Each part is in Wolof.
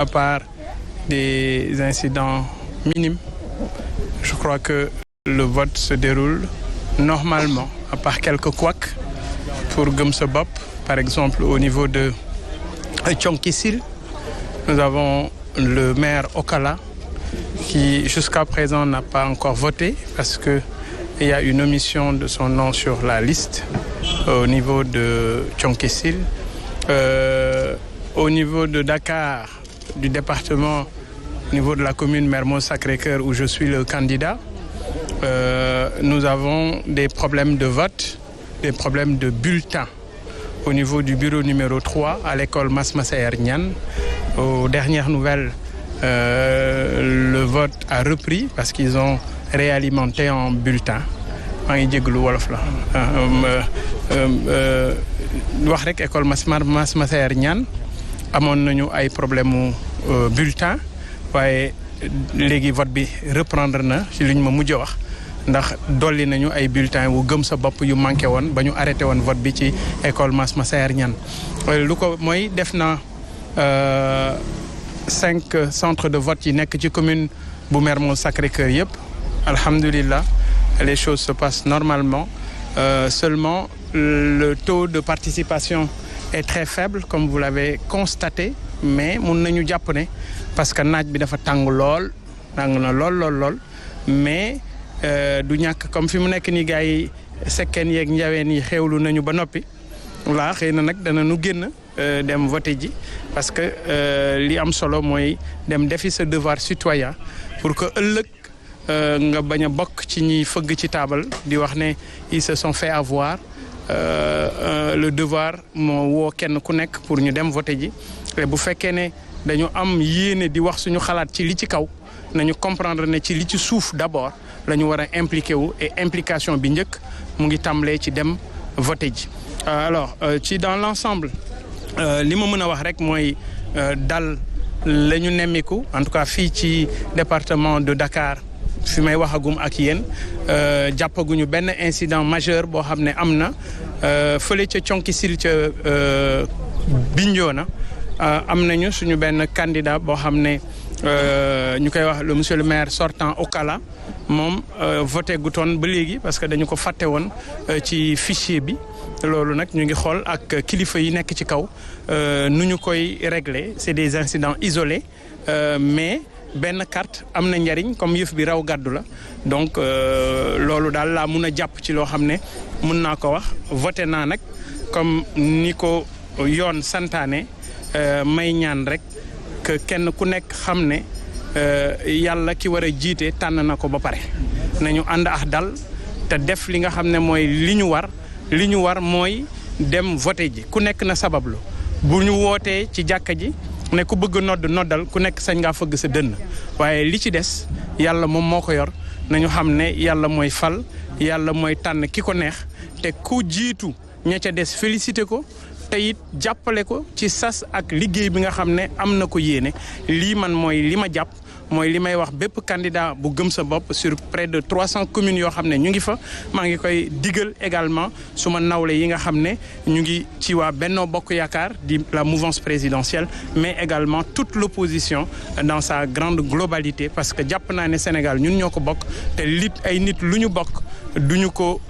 à part des incidents minimes, je crois que le vote se déroule normalement, à part quelques couacs pour Gëm Sa Bopp. Par exemple, au niveau de Thionck-Essyl, nous avons le maire Okala qui, jusqu'à présent, n'a pas encore voté parce qu'il y a une omission de son nom sur la liste au niveau de Thionck-Essyl. Au niveau de Dakar, du département, au niveau de la commune Mermoz Sacré-Cœur où je suis le candidat, nous avons des problèmes de vote, des problèmes de bulletins. Au niveau du bureau numéro 3, à l'école Mas Massaër Niane, aux dernières nouvelles, le vote a repris parce qu'ils ont réalimenté en bulletin. maa ngi jégalu wolof la wax rek école Mas Massaër Niane amoon nañu ay problème mu bulletin waaye léegi vote bi reprendre na ci liñ ma mujj wax ndax dolli nañu ay bulletin wu Gëm Sa Bopp yu manqué woon ba ñu arrêté woon vote bi ci école Mas Massaër Niane lu ko mooy def na 5 centres de vote yi nekk ci commune bu Mermoz Sacré-Cœur yëpp alhamdulillah les choses se passent normalement seulement le taux de participation est très faible comme vous l'avez constaté mais mun nañu jàpp ne parce que naaj bi dafa tàng na lool mais du ñàkk comme fi mu nekk nii gars yi sekkeen yeeg njaween yi xewlu nañu ba noppi voilà xëy na nag dana nu génn dem voter ji parce que li am solo mooy dem defi sa devoir citoyen pour que ëllëg nga bañ a bokk ci ñi fëgg ci taabal di wax ne ils se sont fait avoir le devoir moo woo kenn ku nekk pour ñu dem voter ji bu fekkee ne dañu am yéene di wax suñu xalaat ci li ci kaw nañu comprendre ne ci li ci suuf d'abord la ñu war a impliqué wu et implication bi njëkk mu ngi tàmbalee ci dem voter ji alors ci dans l'ensemble li ma mën a wax rek mooy dal la ñu nemmiku en tout cas fii ci département de Dakar fi may waxagum ak yéen jàppaguñu benn incident majeur boo xam ne am na fële ca Thionck-Essyl ca Bignona am nañu suñu benn candidat boo xam ne ñu koy wax le monsieur le maire sortant Okala moom voté gutoon ba léegi parce que dañu ko fàtte woon ci fichier bi loolu nag ñu ngi xool ak kilifa yi nekk ci kaw nu ñu koy régler c'est des incidents isolés mais benn carte am na njariñ comme yëf bi raw gàddu la donc loolu daal laa mun a jàpp ci loo xam ne mun naa ko wax voté naa nag comme ni ko yoon santaane may ñaan rek que kenn ku nekk xam ne yàlla ki war a jiite tànn na ko ba pare nañu ànd ak dal te def li nga xam ne mooy li ñu war mooy dem voté ji ku nekk na sabablu bu ñu wootee ci jàkka ji ne ku bëgg noddal ku nekk sañ ngaa fëgg sa dënn waaye li ci des yàlla moom moo ko yor nañu xam ne yàlla mooy fal yàlla mooy tànn ki ko neex te ku jiitu ña ca des félicité ko te it jàppale ko ci sas ak liggéey bi nga xam ne am na ko yéene lii man mooy li ma jàpp mooy li may wax bépp candidat bu Gëm Sa Bopp sur près de 300 communes yoo xam ne ñu ngi fa maa ngi koy digal également suma nawle yi nga xam ne ñu ngi ci waa Benno Bokk Yaakaar di la mouvance présidentielle mais également toute l'opposition dans sa grande globalité parce que jàpp naa ne Sénégal ñun ñoo ko bokk te ay nit lu ñu bokk duñu ko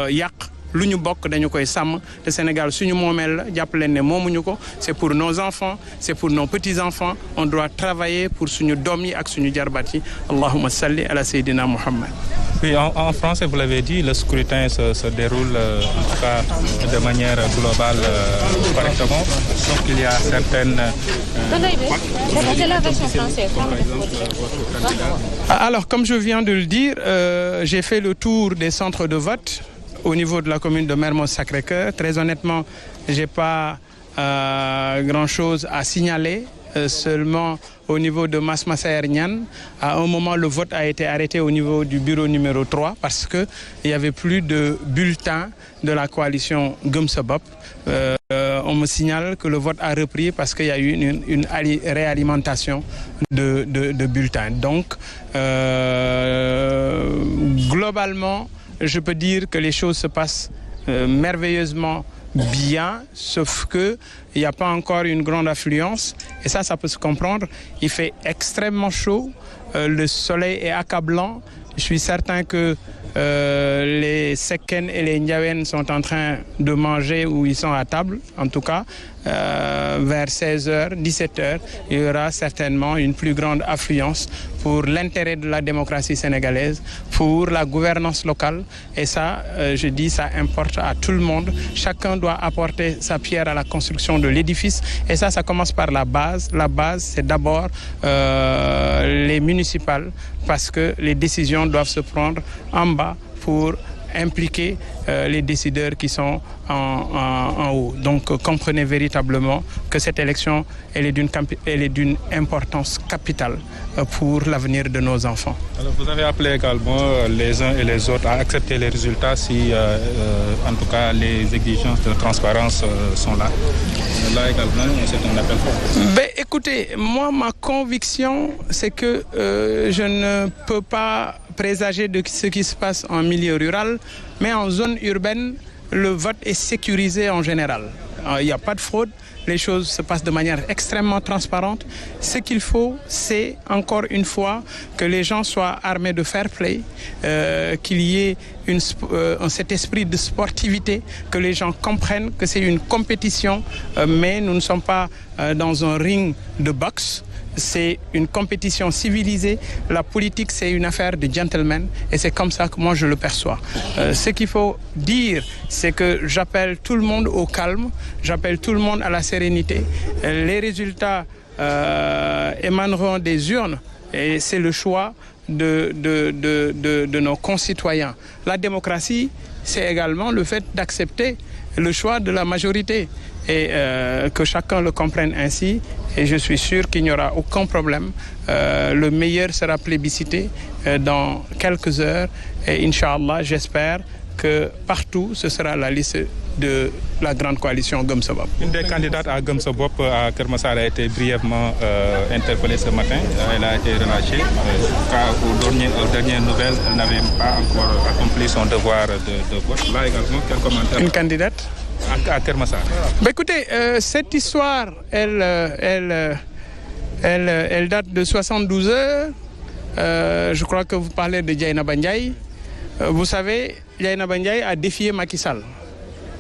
yàq lu ñu bokk dañu koy sàmm te Sénégal suñu moomeel la jàpp leen ne moomuñu ko c'est pour nos enfants c'est pour nos petits-enfants on doit travailler pour suñu doom yi ak suñu jarbaat yi allahumma salli ala sayyidina Muhammad. Oui, en français, vous l'avez dit, le scrutin se déroule en tout cas de manière globale correctement. Sauf qu'il y a certaines... C'est la version française. Alors, comme je viens de le dire, j'ai fait le tour des centres de vote au niveau de la commune de Mermoz Sacré-Cœur. Très honnêtement, j'ai pas grand-chose à signaler. Seulement au niveau de Mas Massaër Niane, à un moment le vote a été arrêté au niveau du bureau numéro 3 parce que il y avait plus de bulletins de la coalition Gëm Sa Bopp. On me signale que le vote a repris parce qu'il y a eu une réalimentation de bulletins. Donc globalement, je peux dire que les choses se passent merveilleusement bien, sauf que il n'y a pas encore une grande affluence. Et ça peut se comprendre. Il fait extrêmement chaud. Le soleil est accablant. Je suis certain que les Seken et les Ndiawen sont en train de manger ou ils sont à table. En tout cas, vers 16h, 17h, il y aura certainement une plus grande affluence pour l'intérêt de la démocratie sénégalaise, pour la gouvernance locale. Et ça, je dis, ça importe à tout le monde. Chacun doit apporter sa pierre à la construction de l'édifice. Et ça commence par la base. La base, c'est d'abord les municipales, parce que les décisions doivent se prendre en bas pour impliquer les décideurs qui sont en haut. Donc comprenez véritablement que cette élection elle est d'une importance capitale pour l'avenir de nos enfants. Alors vous avez appelé également les uns et les autres à accepter les résultats si en tout cas les exigences de transparence sont là. Là également c'est un appel fort. Écoutez, moi ma conviction c'est que je ne peux pas présager de ce qui se passe en milieu rural, mais en zone urbaine, le vote est sécurisé en général. Il n'y a pas de fraude, les choses se passent de manière extrêmement transparente. Ce qu'il faut, c'est encore une fois que les gens soient armés de fair play, qu'il y ait cet esprit de sportivité, que les gens comprennent que c'est une compétition, mais nous ne sommes pas dans un ring de boxe. C'est une compétition civilisée. La politique, c'est une affaire de gentlemen et c'est comme ça que moi je le perçois. Ce qu'il faut dire, c'est que j'appelle tout le monde au calme, j'appelle tout le monde à la sérénité. Les résultats émaneront des urnes et c'est le choix de nos concitoyens. La démocratie, c'est également le fait d'accepter le choix de la majorité et que chacun le comprenne ainsi. Et je suis sûr qu'il n'y aura aucun problème. Le meilleur sera plébiscité dans quelques heures. Et Inch'Allah, j'espère que partout, ce sera la liste de la grande coalition Gëm Sa Bopp. Une des candidates à Gëm Sa Bopp à Keur Massar a été brièvement interpellée ce matin. Elle a été relâchée. Aux dernières nouvelles, elle n'avait pas encore accompli son devoir de vote. Là également, quel commentaire? Une candidate à Keur Massar. Écoutez, cette histoire, elle date de 72 heures. Je crois que vous parlez de Dieynaba Ndiaye. Vous savez, Dieynaba Ndiaye a défié Macky Sall.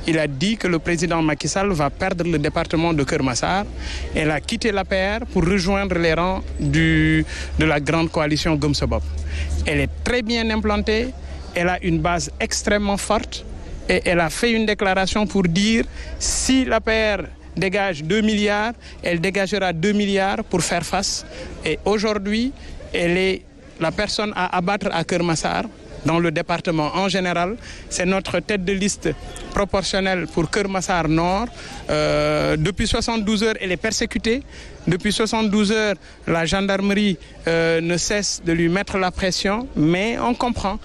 Il a dit que le président Macky Sall va perdre le département de Keur Massar. Elle a quitté l'APR pour rejoindre les rangs de la grande coalition Gëm Sa Bopp. Elle est très bien implantée, elle a une base extrêmement forte et elle a fait une déclaration pour dire si l'APR dégage 2 milliards, elle dégagera 2 milliards pour faire face. Et aujourd'hui, elle est la personne à abattre à Keur Massar. Dans le département en général, c'est notre tête de liste proportionnelle pour Keur Massar Nord. Depuis 72 heures, elle est persécutée. Depuis 72 heures, la gendarmerie ne cesse de lui mettre la pression. Mais on comprend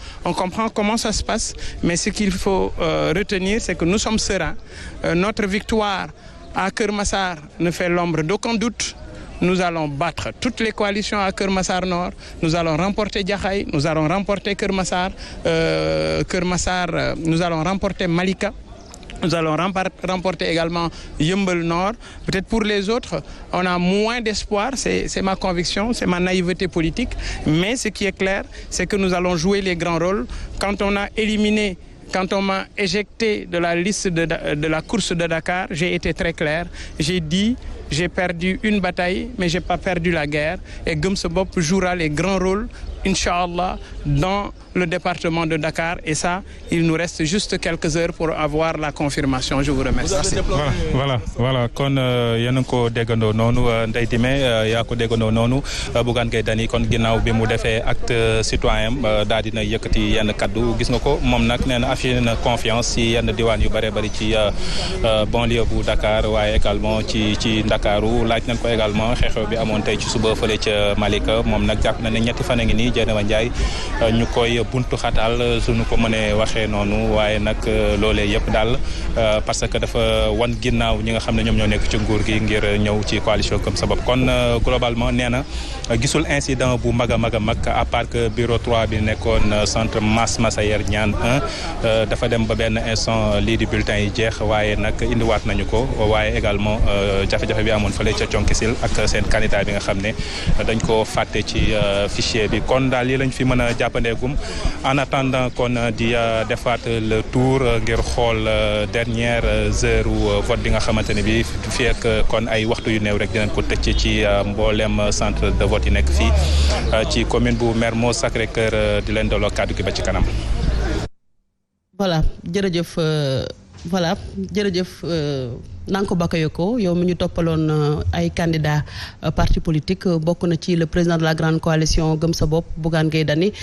comment ça se passe. Mais ce qu'il faut retenir, c'est que nous sommes sereins. Notre victoire à Keur Massar ne fait l'ombre d'aucun doute. Nous allons battre toutes les coalitions à Keur Massar Nord. Nous allons remporter Jaxaay, nous allons remporter Keur Massar, nous allons remporter Malika. Nous allons remporter également Yeumbeul Nord. Peut-être pour les autres, on a moins d'espoir. C'est ma conviction, c'est ma naïveté politique. Mais ce qui est clair, c'est que nous allons jouer les grands rôles. Quand on m'a éjecté de la liste de la course de Dakar, j'ai été très clair. J'ai dit, j'ai perdu une bataille, mais j'ai pas perdu la guerre. Et Gëm Sa Bopp jouera les grands rôles, Inch'Allah, dans le département de Dakar. Et ça, il nous reste juste quelques heures pour avoir la confirmation. Je vous remercie. Voilà. kon yéen a ko déggandoo noonu Ndeye Dime yaa ko déggandoo noonu Bougane Gueye Dany kon ginnaaw bi mu defee acte citoyen daal dina yëkkati yenn kaddu gis nga ko moom nag nee na affiché na confiance ci yenn diwaan yu bari ci banlieue bu Dakar waaye également ci Ndakaaru laaj nañ ko également xeexew bi amoon tey ci suba fële ca Malika moom nag jàpp na ne ñetti fan a ngi nii nii Dieynaba Ndiaye ñu koy buntu xatal suñu ko mënee waxee noonu waaye nag loolee yëpp daal parce que dafa wan ginnaaw ñi nga xam ne ñoom ñoo nekk ci nguur gi ngir ñëw ci coalition Gëm sa bopp kon globalement nee na gisul incident bu mag a mag à part que bureau 3 bi nekkoon centre Mass Massayer Niane 1 dafa dem ba benn instant lii di bulletin yi jeex waaye nag indiwaat nañu ko waaye également jafe-jafe bi amoon fële ca Thionck-Essyl ak seen candidat bi nga xam ne dañ ko fàtte ci fichier bi kon daal lii lañ fi mën a jàppandeegum en attendant kon di defaat le tour ngir xool dernière heure vote bi nga xamante ne bi fii ak kon ay waxtu yu néew rek dinañ ko tëcc ci mboolem centre de vote yi nekk fii ci commune bu Mermoz Sacré-Cœur di leen delloo kàddu gi ba ci kanam. voilà jërëjëf Nanko Bakayoko yow mi ñu toppaloon ay candidat parti politique bokk na ci le président de la grande coalition Gëm sa bopp Bougane Gueye Dany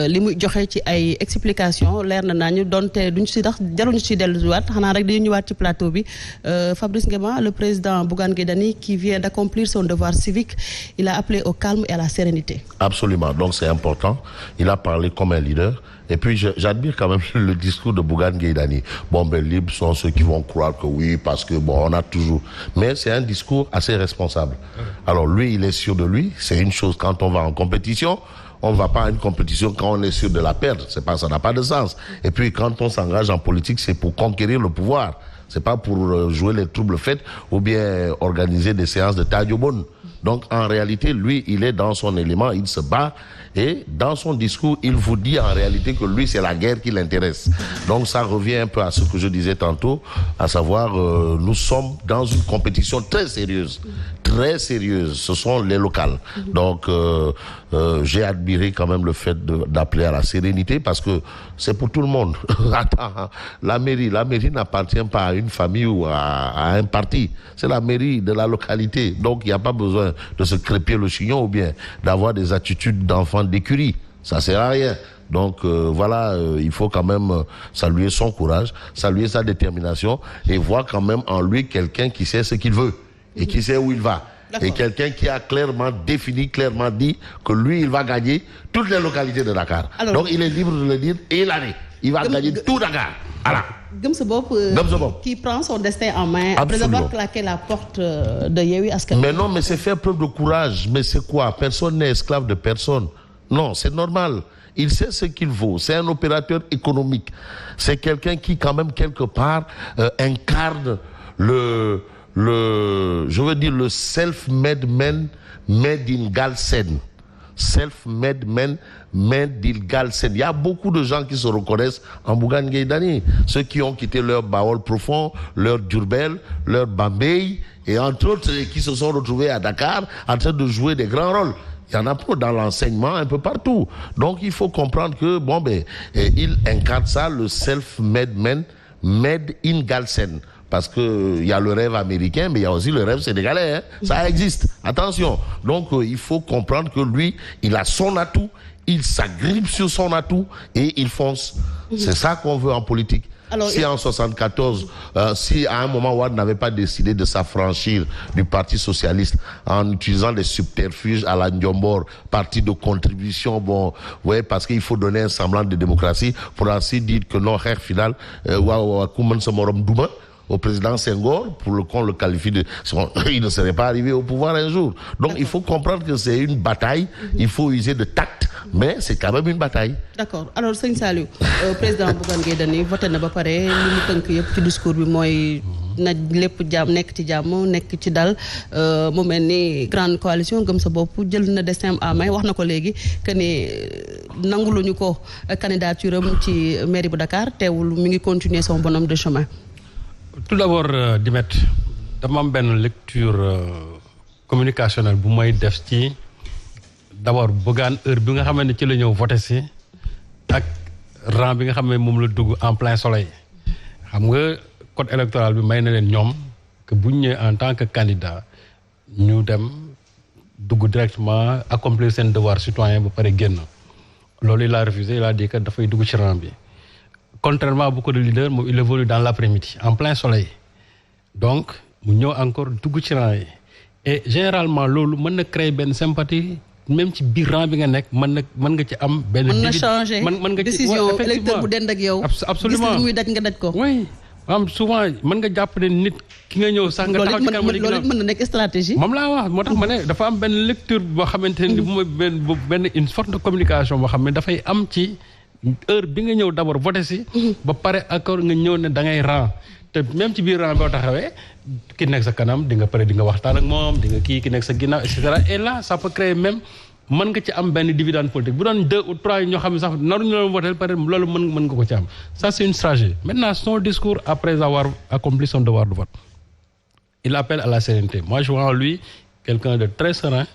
li muy joxe ci ay explication leer na nañu donte duñ si tax jaruñu si delluwaat xanaa rek dañu ñëwaat ci plateau bi Fabrice Ngema le président Bougane Gueye Dany qui vient d'accomplir son devoir civique il a appelé au calme et à la sérénité. Absolument, donc c'est important. Il a parlé comme un leader. Et puis j'admire quand même le discours de Bougane Gueye Dany. Bon, libres sont ceux qui vont croire que oui, parce que on a toujours... Mais c'est un discours assez responsable. Alors lui, il est sûr de lui. C'est une chose quand on va en compétition. On ne va pas à une compétition quand on est sûr de la perdre. Ça n'a pas de sens. Et puis quand on s'engage en politique, c'est pour conquérir le pouvoir. C'est pas pour jouer les troubles faits ou bien organiser des séances de tadiobone. Donc en réalité, lui, il est dans son élément, il se bat et dans son discours, il vous dit en réalité que lui, c'est la guerre qui l'intéresse. Donc ça revient un peu à ce que je disais tantôt, à savoir nous sommes dans une compétition très sérieuse. Très sérieuse, ce sont les locales. Donc j'ai admiré quand même le fait d'appeler à la sérénité parce que c'est pour tout le monde. Attends, la mairie n'appartient pas à une famille ou à un parti. C'est la mairie de la localité. Donc il n'y a pas besoin de se crêper le chignon ou bien d'avoir des attitudes d'enfant d'écurie. Ça sert à rien. Donc il faut quand même saluer son courage, saluer sa détermination et voir quand même en lui quelqu'un qui sait ce qu'il veut et qui sait où il va. Et quelqu'un qui a clairement défini, clairement dit que lui, il va gagner toutes les localités de Dakar. Alors, donc il est libre de le dire et l'année. Il va gagner tout Dakar. Voilà. Gëm sa bopp qui prend son destin en main après avoir claqué la porte de Yewwi Askan Wi. Mais non, mais c'est faire preuve de courage. Mais c'est quoi? Personne n'est esclave de personne. Non, c'est normal. Il sait ce qu'il vaut. C'est un opérateur économique. C'est quelqu'un qui, quand même, quelque part, incarne le self-made man made in Galsen. Self-made man made in Galsen. Il y a beaucoup de gens qui se reconnaissent en Bougane Gueye Dany. Ceux qui ont quitté leur Baol profond, leur Diourbel, leur Bambey, et entre autres, qui se sont retrouvés à Dakar en train de jouer des grands rôles. Il y en a pas dans l'enseignement, un peu partout. Donc il faut comprendre que, il incarne ça, le self-made man made in Galsen. Parce que il y a le rêve américain, mais il y a aussi le rêve sénégalais. Hein. Ça existe. Attention. Donc, il faut comprendre que lui, il a son atout, il s'agrippe sur son atout et il fonce. C'est ça qu'on veut en politique. Alors, si en 74, si à un moment Wade n'avait pas décidé de s'affranchir du Parti socialiste en utilisant des subterfuges à la Ndiombor, parti de contribution, parce qu'il faut donner un semblant de démocratie pour ainsi dire que non, final, au président Senghor, pour qu'on le qualifie de... Il ne serait pas arrivé au pouvoir un jour. Donc il faut comprendre que c'est une bataille, il faut user de tact, mais c'est quand même une bataille. D'accord. Alors, Seigne Saliou, président Bougane Gueye Dany voté na ba pare li mu tënk yëpp ci discours bi mooy na lépp jàmm nekk ci jàmm nekk ci dal mu mel ni grande coalition Gëm sa bopp jël na destin en main wax na ko léegi que ni nanguluñu ko candidature am ci mairie bu Dakar teewul mi ngi continuer son bonhomme de chemin. Tout d'abord Dimet dama am benn lecture communicationnelle bu may def ci d'abord Bougane heure bi nga xam ne ci la ñëw voté si ak rang bi nga xam ne moom la dugg en plein soleil xam nga code électoral bi may na leen ñoom que bu ñu ñëwee en tant que candidat ñu dem dugg directement accomplir seen devoir citoyen ba pare génn loolu il a refusé il a dit que dafay dugg ci rang bi. Contrairement à beaucoup de leaders, il évolue dans l'après-midi, en plein soleil. Donc, mu ñëw encore dugg ci rang yi. Et généralement, loolu mën na créer benn sympathie même ci biir rang bi nga nekk mën nga ci am benn mën na changer mën nga ci décision électeur bu dend ak yow absolument gis muy daj nga daj ko oui souvent mën nga jàpp ne nit ki nga ñëw sax nga taxaw ci kanam loolu mën na nekk stratégie moom laa wax moo tax ma ne dafa am benn lecture boo xamante ni mooy benn une sorte de communication boo xam ne dafay am ci heure bi nga ñëw d'abord voté si ba pare accord nga ñëw ne da ngay rang te même ci biir rang boo taxawee ki nekk sa kanam di nga pare di nga waxtaan ak moom di nga ki nekk sa ginnaaw et cetera et là ça peut créer même mën nga ci am benn dividende politique bu doon 2 ou 3 yi ñoo xam ne sax naruñu la voté peut être loolu mën nga ko ci am ça c'est une stratégie maintenant son discours après avoir accompli son devoir de vote il appelle à la sérénité moi je vois en lui quelqu'un de très serein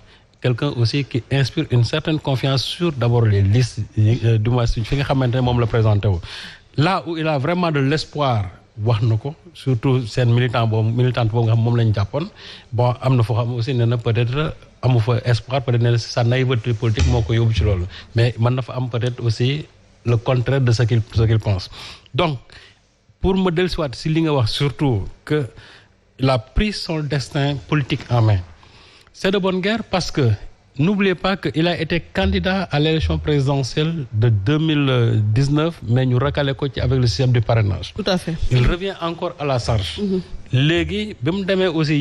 quelqu'un aussi qui inspire une certaine confiance sur d'abord les listes du moins fi nga xamante ne moom la présenté wu là où il a vraiment de l'espoir wax na ko surtout seen militante boobu nga xam moom lañu jàppoon bon am na foo xam aussi nee na peut-être amu fa espoir peut-être ne sa naïveté politique moo ko yóbbu ci loolu mais mën na fa am peut-être aussi le contraire de ce qu'il pense donc pour me dellusiwaat si li nga wax surtout que il a pris son destin politique en main c'est de bonne guerre parce que n'oubliez pas qu'il a été candidat à l'élection présidentielle de 2019 mais ñu recalé ko ci avec le système du parrainage. Tout à fait. Il revient encore à la charge. léegi bi mu demee aussi